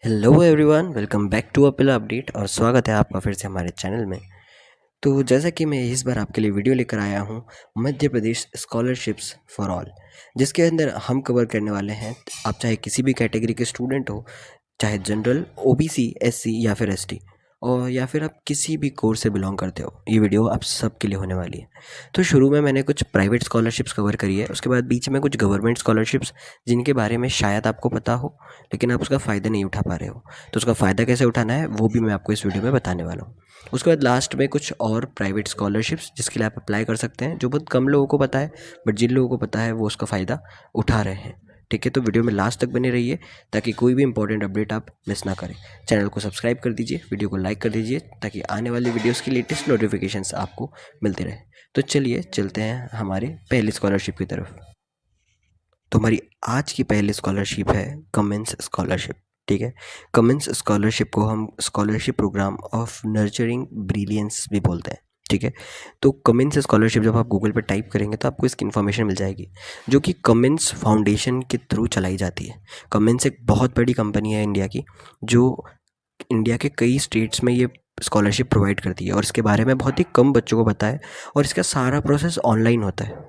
Hello everyone, welcome back to अपिला update और स्वागत है आपका फिर से हमारे चैनल में। तो जैसा कि मैं इस बार आपके लिए वीडियो लेकर आया हूँ Madhya Pradesh scholarships for all, जिसके अंदर हम कवर करने वाले हैं। आप चाहे किसी भी कैटेगरी के स्टूडेंट हो, चाहे जनरल, ओबीसी, एससी या फिर एसटी, और या फिर आप किसी भी कोर्स से बिलोंग करते हो, ये वीडियो आप सब के लिए होने वाली है। तो शुरू में मैंने कुछ प्राइवेट स्कॉलरशिप्स कवर करी है, उसके बाद बीच में कुछ गवर्नमेंट स्कॉलरशिप्स जिनके बारे में शायद आपको पता हो लेकिन आप उसका फ़ायदा नहीं उठा पा रहे हो। तो उसका फ़ायदा कैसे उठाना है वो भी मैं आपको इस वीडियो में बताने वाला हूँ। उसके बाद लास्ट में कुछ और प्राइवेट स्कॉलरशिप्स जिसके लिए आप अप्लाई कर सकते हैं, जो बहुत कम लोगों को पता है, बट जिन लोगों को पता है वो उसका फ़ायदा उठा रहे हैं। ठीक है, तो वीडियो में लास्ट तक बने रहिए ताकि कोई भी इंपॉर्टेंट अपडेट आप मिस ना करें। चैनल को सब्सक्राइब कर दीजिए, वीडियो को लाइक कर दीजिए ताकि आने वाली वीडियोस की लेटेस्ट नोटिफिकेशंस आपको मिलते रहे। तो चलिए चलते हैं हमारे पहली स्कॉलरशिप की तरफ। तो हमारी आज की पहली स्कॉलरशिप है कमेंस स्कॉलरशिप। ठीक है, कमेंस स्कॉलरशिप को हम scholarship program of nurturing brilliance भी बोलते हैं। ठीक है, तो कमेंस स्कॉलरशिप जब आप गूगल पर टाइप करेंगे तो आपको इसकी इन्फॉर्मेशन मिल जाएगी, जो कि कमेंस फाउंडेशन के थ्रू चलाई जाती है। कमेंस एक बहुत बड़ी कंपनी है इंडिया की, जो इंडिया के कई स्टेट्स में ये स्कॉलरशिप प्रोवाइड करती है, और इसके बारे में बहुत ही कम बच्चों को पता है, और इसका सारा प्रोसेस ऑनलाइन होता है।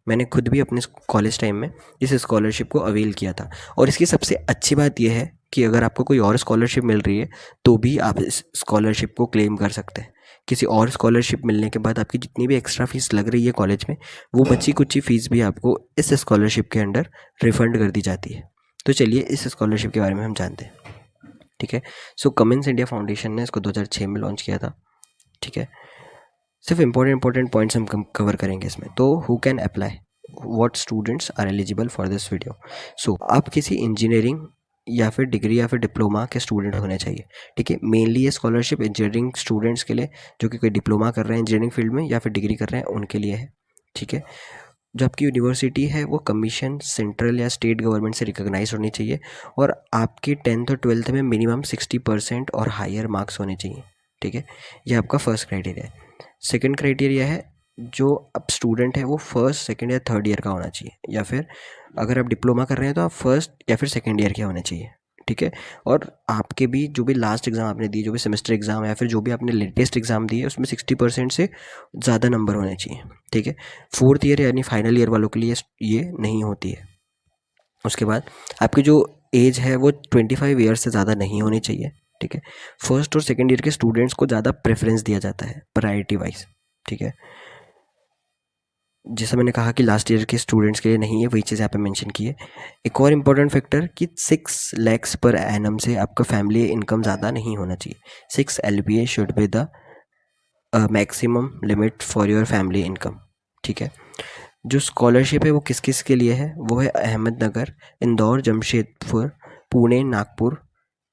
मैंने खुद भी अपने कॉलेज टाइम में इस स्कॉलरशिप को अवेल किया था, और इसकी सबसे अच्छी बात यह है कि अगर आपको कोई और स्कॉलरशिप मिल रही है तो भी आप इस स्कॉलरशिप को क्लेम कर सकते हैं। किसी और स्कॉलरशिप मिलने के बाद आपकी जितनी भी एक्स्ट्रा फीस लग रही है कॉलेज में, वो बची कुची फीस भी आपको इस स्कॉलरशिप के अंडर रिफंड कर दी जाती है। तो चलिए इस स्कॉलरशिप के बारे में हम जानते हैं। ठीक है, सो कमेंस इंडिया फाउंडेशन ने इसको 2006 में लॉन्च किया था। ठीक है, सिर्फ इंपॉर्टेंट पॉइंट्स हम कवर करेंगे इसमें। तो who can apply, what students are eligible for this video. So आप किसी इंजीनियरिंग या फिर डिग्री या फिर डिप्लोमा के स्टूडेंट होने चाहिए। ठीक है, मेनली ये स्कॉलरशिप इंजीनियरिंग स्टूडेंट्स के लिए, जो कि कोई डिप्लोमा कर रहे हैं इंजीनियरिंग फील्ड में या फिर डिग्री कर रहे हैं, उनके लिए है। ठीक है, जो आपकी यूनिवर्सिटी है वो कमीशन, सेंट्रल या स्टेट गवर्नमेंट से रिकॉग्नाइज होनी चाहिए, और आपके 10th और 12th में मिनिमम 60% और हायर मार्क्स होने चाहिए। ठीक है, ये आपका फर्स्ट क्राइटेरिया है। सेकंड क्राइटेरिया है, जो अब स्टूडेंट है वो फर्स्ट, सेकंड या थर्ड ईयर का होना चाहिए, या फिर अगर आप डिप्लोमा कर रहे हैं तो आप फर्स्ट या फिर सेकंड ईयर के होने चाहिए। ठीक है, और आपके भी जो भी लास्ट एग्ज़ाम आपने दी, जो भी सेमेस्टर एग्ज़ाम या फिर जो भी आपने लेटेस्ट एग्ज़ाम दिए, उसमें 60% से ज़्यादा नंबर होने चाहिए। ठीक है, फोर्थ ईयर यानी फाइनल ईयर वालों के लिए ये नहीं होती है। उसके बाद आपकी जो एज है वो 25 ईयर्स से ज़्यादा नहीं होनी चाहिए। ठीक है, फर्स्ट और सेकेंड ईयर के स्टूडेंट्स को ज़्यादा प्रेफरेंस दिया जाता है प्रायोरिटी वाइज। ठीक है, जैसा मैंने कहा कि लास्ट ईयर के स्टूडेंट्स के लिए नहीं है, वही चीज़ यहाँ पे मेंशन की है। एक और इम्पॉर्टेंट फैक्टर कि 6 lakhs पर एनम से आपका फैमिली इनकम ज़्यादा नहीं होना चाहिए। 6 LPA should be the maximum limit for your family income. ठीक है, जो स्कॉलरशिप है वो किस किस के लिए है, वो है अहमदनगर, इंदौर, जमशेदपुर, पुणे, नागपुर,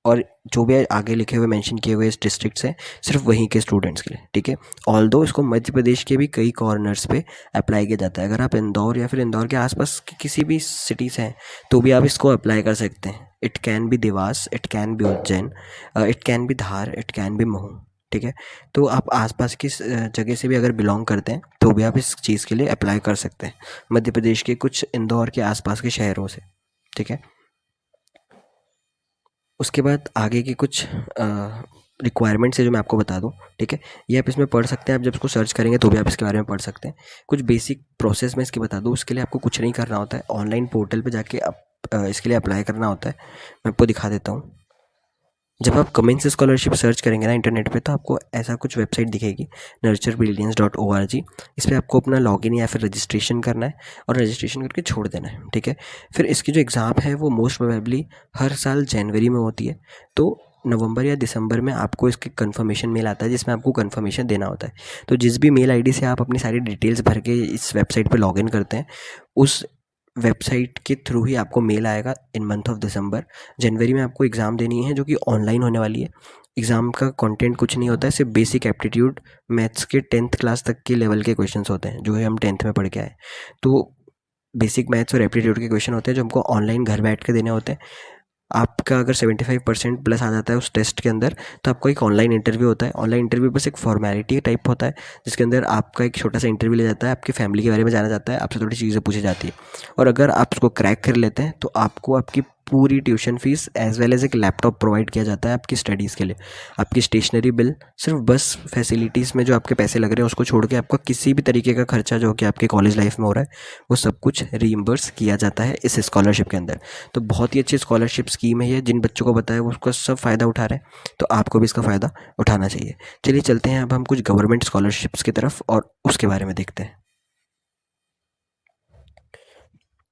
और जो भी आगे लिखे हुए मेंशन किए हुए डिस्ट्रिक्ट्स हैं, सिर्फ वहीं के स्टूडेंट्स के लिए। ठीक है, ऑल्दो इसको मध्य प्रदेश के भी कई कॉर्नर्स पे अप्लाई किया जाता है। अगर आप इंदौर या फिर इंदौर के आसपास की किसी भी सिटीज़ हैं तो भी आप इसको अप्लाई कर सकते हैं। It can be Dewas, it can be Ujjain, it can be Dhar, it can be Mhow. ठीक है, तो आप आसपास की जगह से भी अगर बिलोंग करते हैं तो भी आप इस चीज़ के लिए अप्लाई कर सकते हैं, मध्य प्रदेश के कुछ इंदौर के आसपास के शहरों से। ठीक है, उसके बाद आगे की कुछ रिक्वायरमेंट्स है जो मैं आपको बता दूं। ठीक है, ये आप इसमें पढ़ सकते हैं, आप जब इसको सर्च करेंगे तो भी आप इसके बारे में पढ़ सकते हैं। कुछ बेसिक प्रोसेस में इसकी बता दूं, उसके लिए आपको कुछ नहीं करना होता है, ऑनलाइन पोर्टल पे जाके आप इसके लिए अप्लाई करना होता है। मैं आपको दिखा देता हूँ। जब आप कमेंस स्कॉलरशिप सर्च करेंगे ना इंटरनेट पे, तो आपको ऐसा कुछ वेबसाइट दिखेगी, nurturebrilliance.org। इस पर आपको अपना लॉगिन या फिर रजिस्ट्रेशन करना है, और रजिस्ट्रेशन करके छोड़ देना है। ठीक है, फिर इसकी जो एग्ज़ाम है वो मोस्ट प्रोबेबली हर साल जनवरी में होती है, तो नवंबर या दिसंबर में आपको इसकी कंफर्मेशन मेल आता है जिसमें आपको कंफर्मेशन देना होता है। तो जिस भी मेल आईडी से आप अपनी सारी डिटेल्स भर के इस वेबसाइट पे लॉगिन करते हैं, उस वेबसाइट के थ्रू ही आपको मेल आएगा इन मंथ ऑफ दिसंबर। जनवरी में आपको एग्ज़ाम देनी है जो कि ऑनलाइन होने वाली है। एग्ज़ाम का कंटेंट कुछ नहीं होता है, सिर्फ बेसिक एप्टीट्यूड मैथ्स के 10th क्लास तक के लेवल के क्वेश्चंस होते हैं, जो है हम 10th में पढ़ के आए। तो बेसिक मैथ्स और एप्टीट्यूड के क्वेश्चन होते हैं जो हमको ऑनलाइन घर बैठ के देने होते हैं। आपका अगर 75% प्लस आ जाता है उस टेस्ट के अंदर, तो आपको एक ऑनलाइन इंटरव्यू होता है। ऑनलाइन इंटरव्यू बस एक फॉर्मेलिटी टाइप होता है, जिसके अंदर आपका एक छोटा सा इंटरव्यू लिया जाता है, आपकी फैमिली के बारे में जाना जाता है, आपसे थोड़ी चीज़ें पूछी जाती है, और अगर आप उसको क्रैक कर लेते हैं तो आपको आपकी पूरी tuition fees as well as एक लैपटॉप प्रोवाइड किया जाता है आपकी स्टडीज़ के लिए। आपकी स्टेशनरी बिल, सिर्फ बस फैसिलिटीज़ में जो आपके पैसे लग रहे हैं उसको छोड़ के आपका किसी भी तरीके का खर्चा जो कि आपके कॉलेज लाइफ में हो रहा है वो सब कुछ रीइम्बर्स किया जाता है इस स्कॉलरशिप के अंदर। तो बहुत ही अच्छी स्कॉलरशिप स्कीम है ये, जिन बच्चों को बताया वो उसका सब फ़ायदा उठा रहे हैं, तो आपको भी इसका फ़ायदा उठाना चाहिए। चलिए चलते हैं अब हम कुछ गवर्नमेंट स्कॉलरशिप्स की तरफ और उसके बारे में देखते हैं।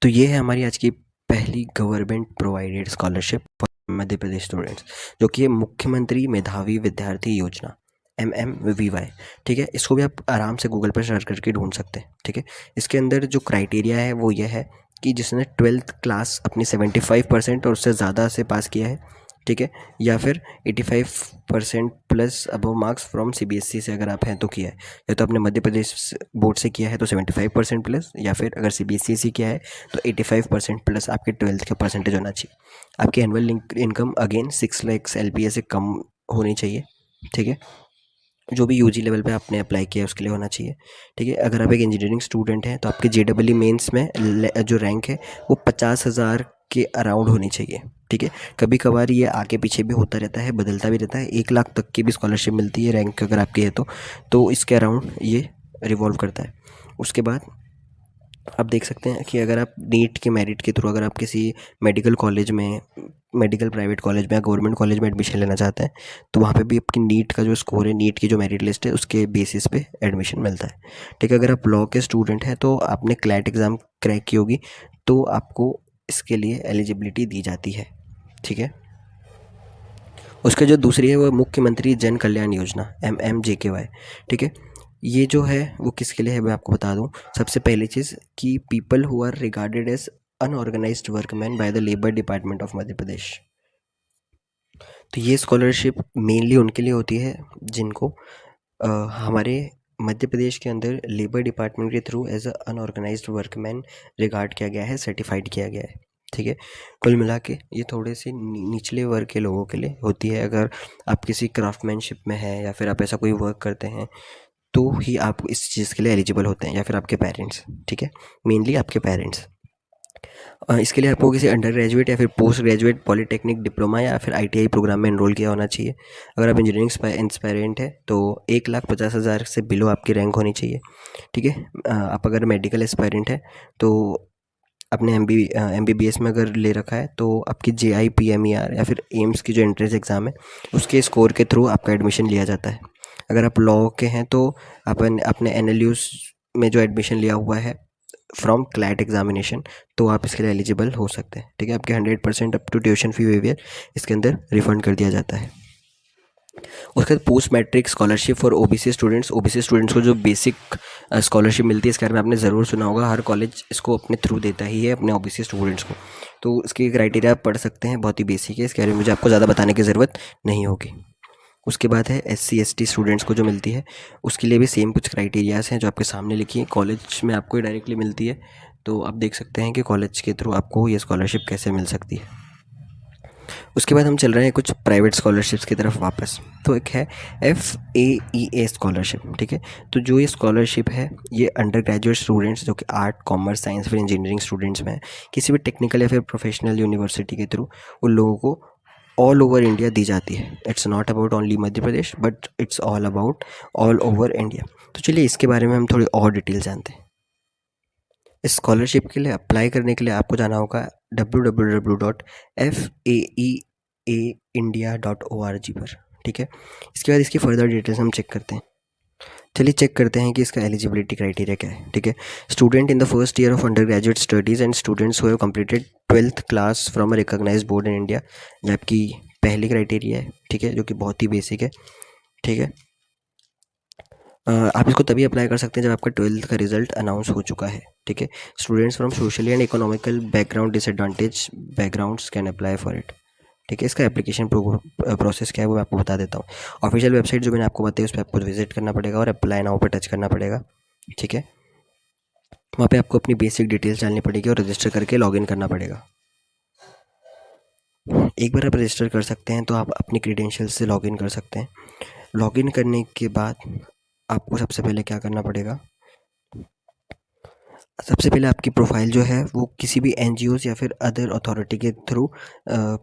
तो ये है हमारी आज की पहली government provided scholarship for Madhya Pradesh students, जो कि है मुख्यमंत्री मेधावी विद्यार्थी योजना, MMVY। ठीक है, इसको भी आप आराम से गूगल पर सर्च करके ढूंढ सकते हैं। ठीक है, इसके अंदर जो क्राइटेरिया है वो ये है कि जिसने 12th क्लास अपनी 75% और उससे ज़्यादा से पास किया है, ठीक है, या फिर 85% plus above marks from CBSE से अगर आप हैं तो किया है, या तो आपने मध्य प्रदेश बोर्ड से किया है तो 75% प्लस, या फिर अगर CBSE से किया है तो 85% प्लस आपके 12th का परसेंटेज होना चाहिए। आपकी annual income again 6 lakh LPA से कम होनी चाहिए। ठीक है, जो भी UG लेवल पे आपने अप्लाई किया है उसके लिए होना चाहिए। ठीक है, अगर आप एक इंजीनियरिंग स्टूडेंट हैं तो आपके JEE मेंस में जो रैंक है वो 50,000 के अराउंड होनी चाहिए। ठीक है, कभी कभार ये आगे पीछे भी होता रहता है, बदलता भी रहता है, 1 लाख तक की भी स्कॉलरशिप मिलती है रैंक अगर आपकी है तो इसके अराउंड ये रिवॉल्व करता है। उसके बाद आप देख सकते हैं कि अगर आप नीट के मेरिट के थ्रू अगर आप किसी मेडिकल कॉलेज में, मेडिकल प्राइवेट कॉलेज में या गवर्नमेंट कॉलेज में एडमिशन लेना चाहते हैं तो वहाँ पे भी आपकी नीट का जो स्कोर है, नीट की जो मेरिट लिस्ट है उसके बेसिस पे एडमिशन मिलता है। ठीक है, अगर आप लॉ के स्टूडेंट हैं तो आपने क्लैट एग्ज़ाम क्रैक की होगी तो आपको इसके लिए एलिजिबिलिटी दी जाती है। ठीक है, उसका जो दूसरी है वो मुख्यमंत्री जन कल्याण योजना, MMJKY। ठीक है, ये जो है वो किसके लिए है मैं आपको बता दूं। सबसे पहली चीज़ कि people who are regarded as unorganised workman by the labour department of Madhya Pradesh. तो ये स्कॉलरशिप मेनली उनके लिए होती है जिनको हमारे मध्य प्रदेश के अंदर लेबर डिपार्टमेंट के through as a unorganised workman regard किया गया है, सर्टिफाइड किया गया है। ठीक है, कुल मिला के ये थोड़े से निचले वर्ग के लोगों के लिए होती है। अगर आप किसी क्राफ्टमैनशिप में हैं या फिर आप ऐसा कोई वर्क करते हैं तो ही आप इस चीज़ के लिए एलिजिबल होते हैं, या फिर आपके पेरेंट्स। ठीक है, मेनली आपके पेरेंट्स। इसके लिए आपको किसी अंडर ग्रेजुएट या फिर पोस्ट ग्रेजुएट पॉलीटेक्निक डिप्लोमा या फिर ITI प्रोग्राम में एनरोल किया होना चाहिए। अगर आप इंजीनियरिंग इंस्पायरेंट है तो 1,50,000 से बिलो आपकी रैंक होनी चाहिए। ठीक है, आप अगर मेडिकल एस्पायरेंट है तो आपने MBBS में अगर ले रखा है तो आपकी JIPMER या फिर एम्स की जो एंट्रेंस एग्ज़ाम है उसके स्कोर के थ्रू आपका एडमिशन लिया जाता है। अगर आप लॉ के हैं तो अपन अपने NLUs में जो एडमिशन लिया हुआ है फ्रॉम क्लैट एग्जामिनेशन तो आप इसके लिए एलिजिबल हो सकते हैं। ठीक है, आपके 100% up to tuition fee waiver इसके अंदर रिफंड कर दिया जाता है। उसके बाद post matric scholarship for OBC students को जो बेसिक स्कॉलरशिप मिलती है इसके बारे में आपने ज़रूर सुना होगा। हर कॉलेज इसको अपने थ्रू देता ही है अपने OBC स्टूडेंट्स को। तो इसके क्राइटेरिया आप पढ़ सकते हैं, बहुत ही बेसिक है, इसके बारे में मुझे आपको ज़्यादा बताने की ज़रूरत नहीं होगी। उसके बाद है SC ST स्टूडेंट्स को जो मिलती है उसके लिए भी सेम कुछ क्राइटेरियाज़ हैं जो आपके सामने लिखी है। कॉलेज में आपको डायरेक्टली मिलती है तो आप देख सकते हैं कि कॉलेज के थ्रू आपको ये स्कॉलरशिप कैसे मिल सकती है। उसके बाद हम चल रहे हैं कुछ प्राइवेट स्कॉलरशिप्स की तरफ वापस। तो एक है FAEA स्कॉलरशिप। ठीक है, तो जो ये स्कॉलरशिप है ये अंडर ग्रेजुएट स्टूडेंट्स जो कि आर्ट, कॉमर्स, साइंस फिर इंजीनियरिंग स्टूडेंट्स में है, किसी भी टेक्निकल या फिर प्रोफेशनल यूनिवर्सिटी के थ्रू उन लोगों को ऑल ओवर इंडिया दी जाती है। It's not about only Madhya Pradesh but it's all about all over India. तो चलिए इसके बारे में हम थोड़ी और डिटेल जानते हैं। इस स्कॉलरशिप के लिए अप्लाई करने के लिए आपको जाना होगा www.faeaindia.org पर। ठीक है, इसके बाद इसकी फर्दर डिटेल्स हम चेक करते हैं। चलिए चेक करते हैं कि इसका एलिजिबिलिटी क्राइटेरिया क्या है। ठीक है, student in the first year of under graduate studies and students who have completed 12th class from a recognised board in India, जो आपकी पहली क्राइटेरिया है। ठीक है, जो कि बहुत ही बेसिक है। ठीक है, आप इसको तभी अप्लाई कर सकते हैं जब आपका 12th का रिजल्ट अनाउंस हो चुका है। ठीक है, students from socially and economical background disadvantage backgrounds can apply for it. ठीक है, इसका एप्लीकेशन प्रोसेस क्या है वो मैं आपको बता देता हूँ। ऑफिशियल वेबसाइट जो मैंने आपको बताई उस पर आपको विजिट करना पड़ेगा और अप्लाई नाउ पर टच करना पड़ेगा। ठीक है, वहाँ पे आपको अपनी बेसिक डिटेल्स डालनी पड़ेगी और रजिस्टर करके लॉगिन करना पड़ेगा। एक बार आप रजिस्टर कर सकते हैं तो आप अपनी क्रीडेंशियल्स से लॉगिन कर सकते हैं। लॉगिन करने के बाद आपको सबसे पहले क्या करना पड़ेगा, सबसे पहले आपकी प्रोफाइल जो है वो किसी भी एनजीओज़ या फिर अदर अथॉरिटी के थ्रू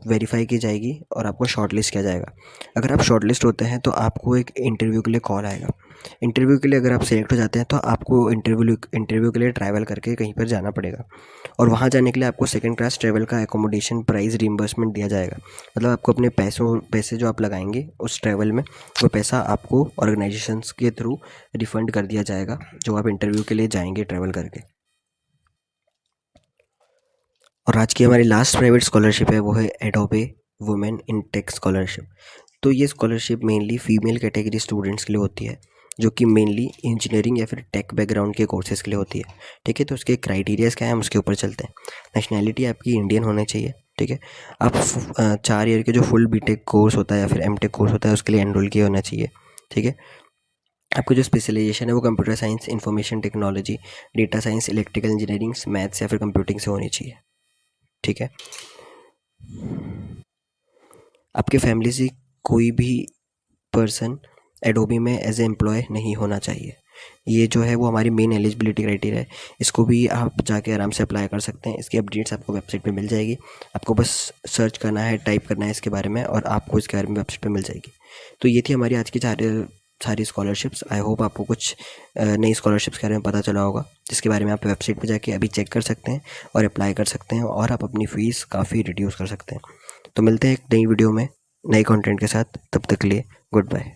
वेरीफाई की जाएगी और आपको शॉर्टलिस्ट किया जाएगा। अगर आप शॉर्टलिस्ट होते हैं तो आपको एक इंटरव्यू के लिए कॉल आएगा। इंटरव्यू के लिए अगर आप सेलेक्ट हो जाते हैं तो आपको इंटरव्यू के लिए ट्रैवल करके कहीं पर जाना पड़ेगा, और वहाँ जाने के लिए आपको सेकंड क्लास ट्रैवल का एकोमोडेशन प्राइस रिइंबर्समेंट दिया जाएगा। मतलब आपको अपने पैसे जो आप लगाएंगे उस ट्रैवल में, वो पैसा आपको ऑर्गेनाइजेशंस के थ्रू रिफ़ंड कर दिया जाएगा जो आप इंटरव्यू के लिए जाएंगे ट्रैवल करके। और आज की हमारी लास्ट प्राइवेट स्कॉलरशिप है वो है Adobe women in tech scholarship. तो ये scholarship mainly female category students के लिए होती है, जो कि मेनली इंजीनियरिंग या फिर टेक बैकग्राउंड के कोर्सेज़ के लिए होती है। ठीक है, तो उसके क्राइटेरियाज़ क्या है हम उसके ऊपर चलते हैं। नेशनैलिटी आपकी इंडियन होनी चाहिए। ठीक है, आप 4 ईयर के जो फुल बीटेक कोर्स होता है या फिर एमटेक कोर्स होता है उसके लिए एनरोल किया होना चाहिए। ठीक है, आपको जो स्पेशलाइजेशन है वो computer science, information technology, data science, electrical engineering, maths या फिर कंप्यूटिंग से होनी चाहिए। ठीक है, आपके फैमिली से कोई भी पर्सन एडोबी में एज ए एम्प्लॉय नहीं होना चाहिए। ये जो है वो हमारी मेन एलिजिबिलिटी क्राइटेरिया है। इसको भी आप जाके आराम से अप्लाई कर सकते हैं। इसकी अपडेट्स आपको वेबसाइट पे मिल जाएगी। आपको बस सर्च करना है, टाइप करना है इसके बारे में, और आपको इसके बारे में वेबसाइट पे मिल जाएगी। तो ये थी हमारी आज की सारी स्कॉलरशिप्स। आई होप आपको कुछ नई स्कॉलरशिप्स के बारे में पता चला होगा, जिसके बारे में आप वेबसाइट पे जाके अभी चेक कर सकते हैं और अप्लाई कर सकते हैं, और आप अपनी फ़ीस काफ़ी रिड्यूस कर सकते हैं। तो मिलते हैं एक नई वीडियो में नए कंटेंट के साथ। तब तक के लिए गुड बाय।